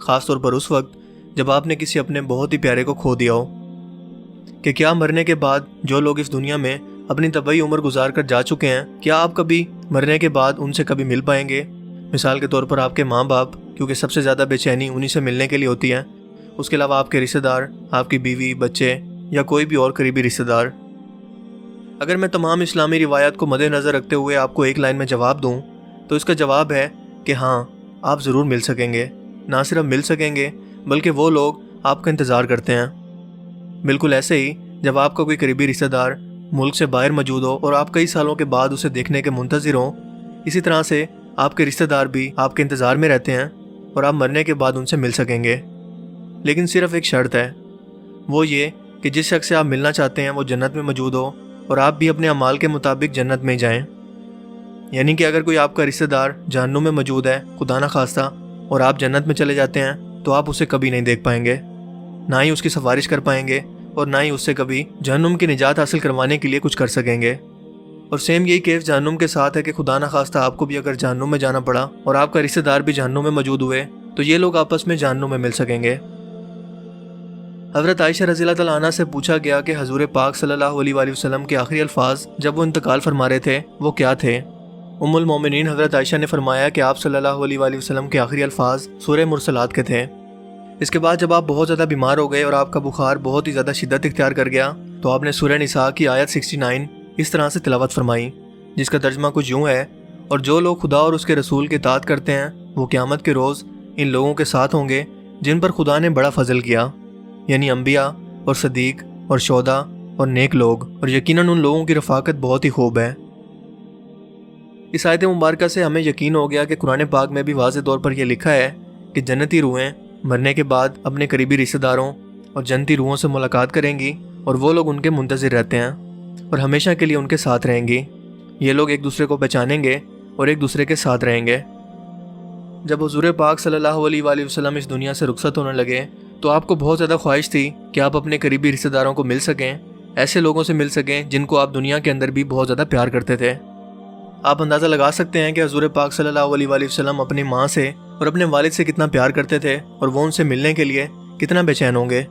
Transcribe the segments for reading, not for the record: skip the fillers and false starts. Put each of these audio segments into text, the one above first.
خاص طور پر اس وقت جب آپ نے کسی اپنے بہت ہی پیارے کو کھو دیا ہو، کہ کیا مرنے کے بعد جو لوگ اس دنیا میں اپنی طبعی عمر گزار کر جا چکے ہیں، کیا آپ کبھی مرنے کے بعد ان سے کبھی مل پائیں گے؟ مثال کے طور پر آپ کے ماں باپ، کیونکہ سب سے زیادہ بے چینی انہی سے ملنے کے لیے ہوتی ہے۔ اس کے علاوہ آپ کے رشتہ دار، آپ کی بیوی، بچے یا کوئی بھی اور قریبی رشتہ دار۔ اگر میں تمام اسلامی روایات کو مد نظر رکھتے ہوئے آپ کو ایک لائن میں جواب دوں تو اس کا جواب ہے کہ ہاں، آپ ضرور مل سکیں گے۔ نہ صرف مل سکیں گے بلکہ وہ لوگ آپ کا انتظار کرتے ہیں۔ بالکل ایسے ہی جب آپ کا کوئی قریبی رشتہ دار ملک سے باہر موجود ہو اور آپ کئی سالوں کے بعد اسے دیکھنے کے منتظر ہوں، اسی طرح سے آپ کے رشتہ دار بھی آپ کے انتظار میں رہتے ہیں اور آپ مرنے کے بعد ان سے مل سکیں گے۔ لیکن صرف ایک شرط ہے، وہ یہ کہ جس شخص سے آپ ملنا چاہتے ہیں وہ جنت میں موجود ہو اور آپ بھی اپنے اعمال کے مطابق جنت میں جائیں۔ یعنی کہ اگر کوئی آپ کا رشتہ دار جہنم میں موجود ہے، خدا نہ خواستہ، اور آپ جنت میں چلے جاتے ہیں تو آپ اسے کبھی نہیں دیکھ پائیں گے، نہ ہی اس کی سفارش کر پائیں گے اور نہ ہی اس سے کبھی جہنم کی نجات حاصل کروانے کے لیے کچھ کر سکیں گے۔ اور سیم یہی کیس جہنم کے ساتھ ہے کہ خدا نہ خواستہ آپ کو بھی اگر جہنم میں جانا پڑا اور آپ کا رشتہ دار بھی جہنم میں موجود ہوئے تو یہ لوگ آپس میں جہنم میں مل سکیں گے۔ حضرت عائشہ رضی اللہ تعالیٰ عنہ سے پوچھا گیا کہ حضور پاک صلی اللہ علیہ وآلہ وسلم کے آخری الفاظ جب وہ انتقال فرما رہے تھے وہ کیا تھے؟ ام المومنین حضرت عائشہ نے فرمایا کہ آپ صلی اللہ علیہ وآلہ وسلم کے آخری الفاظ سورہ مرسلات کے تھے۔ اس کے بعد جب آپ بہت زیادہ بیمار ہو گئے اور آپ کا بخار بہت ہی زیادہ شدت اختیار کر گیا تو آپ نے سورہ نساء کی آیت 69 اس طرح سے تلاوت فرمائی، جس کا ترجمہ کچھ یوں ہے: اور جو لوگ خدا اور اس کے رسول کی اطاعت کرتے ہیں وہ قیامت کے روز ان لوگوں کے ساتھ ہوں گے جن پر خدا نے بڑا فضل کیا، یعنی انبیاء اور صدیق اور شہداء اور نیک لوگ، اور یقیناً ان لوگوں کی رفاقت بہت ہی خوب ہے۔ اس آیت مبارکہ سے ہمیں یقین ہو گیا کہ قرآن پاک میں بھی واضح طور پر یہ لکھا ہے کہ جنتی روحیں مرنے کے بعد اپنے قریبی رشتہ داروں اور جنتی روحوں سے ملاقات کریں گی اور وہ لوگ ان کے منتظر رہتے ہیں اور ہمیشہ کے لیے ان کے ساتھ رہیں گی۔ یہ لوگ ایک دوسرے کو پہچانیں گے اور ایک دوسرے کے ساتھ رہیں گے۔ جب حضور پاک صلی اللہ علیہ وآلہ وسلم اس دنیا سے رخصت ہونے لگے تو آپ کو بہت زیادہ خواہش تھی کہ آپ اپنے قریبی رشتہ داروں کو مل سکیں، ایسے لوگوں سے مل سکیں جن کو آپ دنیا کے اندر بھی بہت زیادہ پیار کرتے تھے۔ آپ اندازہ لگا سکتے ہیں کہ حضور پاک صلی اللہ علیہ وآلہ وسلم اپنی ماں سے اور اپنے والد سے کتنا پیار کرتے تھے اور وہ ان سے ملنے کے لیے کتنا بے چین ہوں گے۔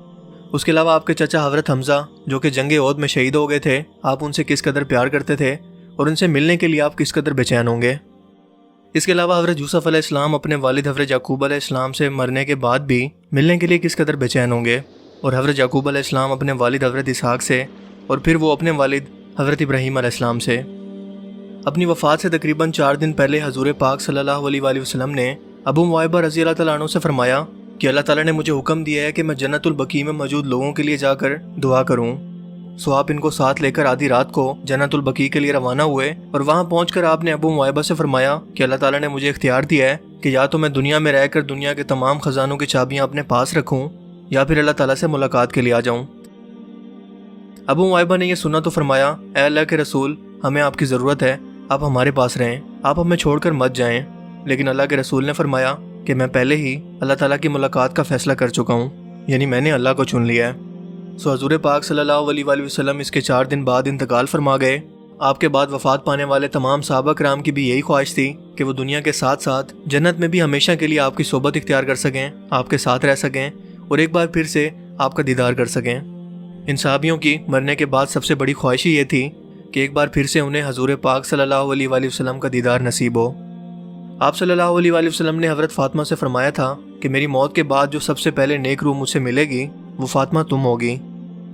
اس کے علاوہ آپ کے چچا حضرت حمزہ جو کہ جنگ احد میں شہید ہو گئے تھے، آپ ان سے کس قدر پیار کرتے تھے اور ان سے ملنے کے لیے آپ کس قدر بے چین ہوں گے۔ اس کے علاوہ حضرت یوسف علیہ السلام اپنے والد حضرت یعقوب علیہ السلام سے مرنے کے بعد بھی ملنے کے لیے کس قدر بے چین ہوں گے، اور حضرت یعقوب علیہ السلام اپنے والد حضرت اسحاق سے اور پھر وہ اپنے والد حضرت ابراہیم علیہ السلام سے۔ اپنی وفات سے تقریباً 4 دن پہلے حضور پاک صلی اللہ علیہ وآلہ وسلم نے ابو معیبہ رضی اللہ تعالیٰ عنہ سے فرمایا کہ اللہ تعالیٰ نے مجھے حکم دیا ہے کہ میں جنت البقیع میں موجود لوگوں کے لیے جا کر دعا کروں۔ سو آپ ان کو ساتھ لے کر آدھی رات کو جنت البقیع کے لیے روانہ ہوئے اور وہاں پہنچ کر آپ نے ابو معیبہ سے فرمایا کہ اللہ تعالیٰ نے مجھے اختیار دیا ہے کہ یا تو میں دنیا میں رہ کر دنیا کے تمام خزانوں کی چابیاں اپنے پاس رکھوں یا پھر اللہ تعالیٰ سے ملاقات کے لیے آ جاؤں۔ ابو معیبہ نے یہ سنا تو فرمایا، اے اللہ کے رسول، ہمیں آپ کی ضرورت ہے، آپ ہمارے پاس رہیں، آپ ہمیں چھوڑ کر مت جائیں۔ لیکن اللہ کے رسول نے فرمایا کہ میں پہلے ہی اللہ تعالیٰ کی ملاقات کا فیصلہ کر چکا ہوں، یعنی میں نے اللہ کو چن لیا ہے۔ سو حضور پاک صلی اللہ علیہ وآلہ وسلم اس کے 4 دن بعد انتقال فرما گئے۔ آپ کے بعد وفات پانے والے تمام صحابہ کرام کی بھی یہی خواہش تھی کہ وہ دنیا کے ساتھ ساتھ جنت میں بھی ہمیشہ کے لیے آپ کی صحبت اختیار کر سکیں، آپ کے ساتھ رہ سکیں اور ایک بار پھر سے آپ کا دیدار کر سکیں۔ ان صحابیوں کی مرنے کے بعد سب سے بڑی خواہش یہ تھی کہ ایک بار پھر سے انہیں حضور پاک صلی اللہ علیہ وآلہ وسلم کا دیدار نصیب ہو۔ آپ صلی اللہ علیہ وآلہ وسلم نے حضرت فاطمہ سے فرمایا تھا کہ میری موت کے بعد جو سب سے پہلے نیک روح مجھ سے ملے گی وہ فاطمہ تم ہوگی،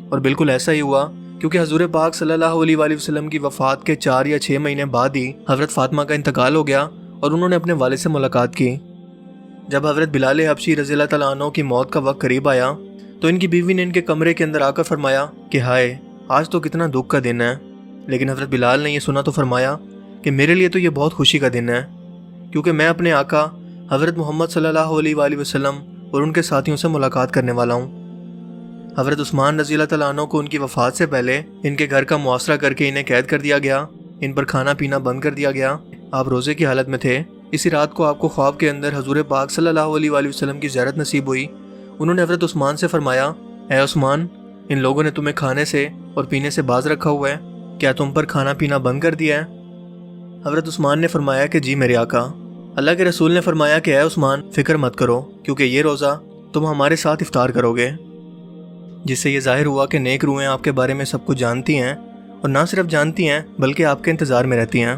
اور بالکل ایسا ہی ہوا، کیونکہ حضور پاک صلی اللہ علیہ وآلہ وسلم کی وفات کے 4 یا 6 مہینے بعد ہی حضرت فاطمہ کا انتقال ہو گیا اور انہوں نے اپنے والد سے ملاقات کی۔ جب حضرت بلال حبشی رضی اللہ تعالیٰ عنہ کی موت کا وقت قریب آیا تو ان کی بیوی نے ان کے کمرے کے اندر آ کر فرمایا کہ ہائے، آج تو کتنا دکھ کا دن ہے۔ لیکن حضرت بلال نے یہ سنا تو فرمایا کہ میرے لیے تو یہ بہت خوشی کا دن ہے، کیونکہ میں اپنے آقا حضرت محمد صلی اللہ علیہ وآلہ وسلم اور ان کے ساتھیوں سے ملاقات کرنے والا ہوں۔ حضرت عثمان رضی اللہ تعالیٰ عنہ کو ان کی وفات سے پہلے ان کے گھر کا محاصرہ کر کے انہیں قید کر دیا گیا، ان پر کھانا پینا بند کر دیا گیا۔ آپ روزے کی حالت میں تھے۔ اسی رات کو آپ کو خواب کے اندر حضور پاک صلی اللہ علیہ وآلہ وسلم کی زیارت نصیب ہوئی۔ انہوں نے حضرت عثمان سے فرمایا، اے عثمان، ان لوگوں نے تمہیں کھانے سے اور پینے سے باز رکھا ہوا ہے، کیا تم پر کھانا پینا بند کر دیا ہے؟ حضرت عثمان نے فرمایا کہ جی میرے آقا۔ اللہ کے رسول نے فرمایا کہ اے عثمان فکر مت کرو، کیونکہ یہ روزہ تم ہمارے ساتھ افطار کرو گے، جس سے یہ ظاہر ہوا کہ نیک روحیں آپ کے بارے میں سب کچھ جانتی ہیں، اور نہ صرف جانتی ہیں بلکہ آپ کے انتظار میں رہتی ہیں،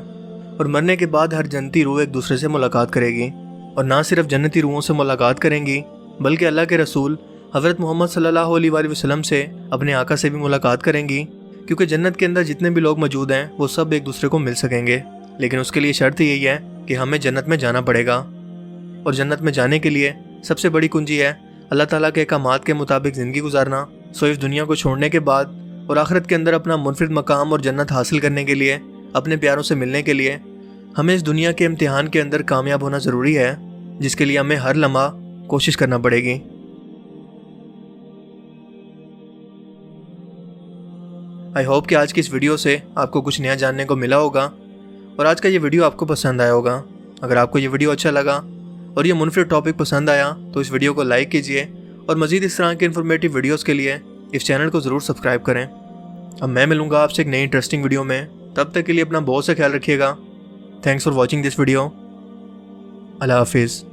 اور مرنے کے بعد ہر جنتی روح ایک دوسرے سے ملاقات کرے گی، اور نہ صرف جنتی روحوں سے ملاقات کریں گی بلکہ اللہ کے رسول حضرت محمد صلی اللہ علیہ وآلہ وسلم سے، اپنے آقا سے بھی ملاقات کریں گی، کیونکہ جنت کے اندر جتنے بھی لوگ موجود ہیں وہ سب ایک دوسرے کو مل سکیں گے، لیکن اس کے لیے شرط یہی ہے کہ ہمیں جنت میں جانا پڑے گا، اور جنت میں جانے کے لیے سب سے بڑی کنجی ہے اللہ تعالیٰ کے احکامات کے مطابق زندگی گزارنا۔ اس دنیا کو چھوڑنے کے بعد اور آخرت کے اندر اپنا منفرد مقام اور جنت حاصل کرنے کے لیے، اپنے پیاروں سے ملنے کے لیے ہمیں اس دنیا کے امتحان کے اندر کامیاب ہونا ضروری ہے، جس کے لیے ہمیں ہر لمحہ کوشش کرنا پڑے گی۔ آئی ہوپ کہ آج کی اس ویڈیو سے آپ کو کچھ نیا جاننے کو ملا ہوگا، اور آج کا یہ ویڈیو آپ کو پسند آیا ہوگا۔ اگر آپ کو یہ ویڈیو اچھا لگا اور یہ منفرد ٹاپک پسند آیا تو اس ویڈیو کو لائک کیجئے، اور مزید اس طرح کے انفارمیٹیو ویڈیوز کے لیے اس چینل کو ضرور سبسکرائب کریں۔ اب میں ملوں گا آپ سے ایک نئی انٹرسٹنگ ویڈیو میں، تب تک کے لیے اپنا بہت سا خیال رکھیے گا۔ Thanks for watching this video. اللہ حافظ۔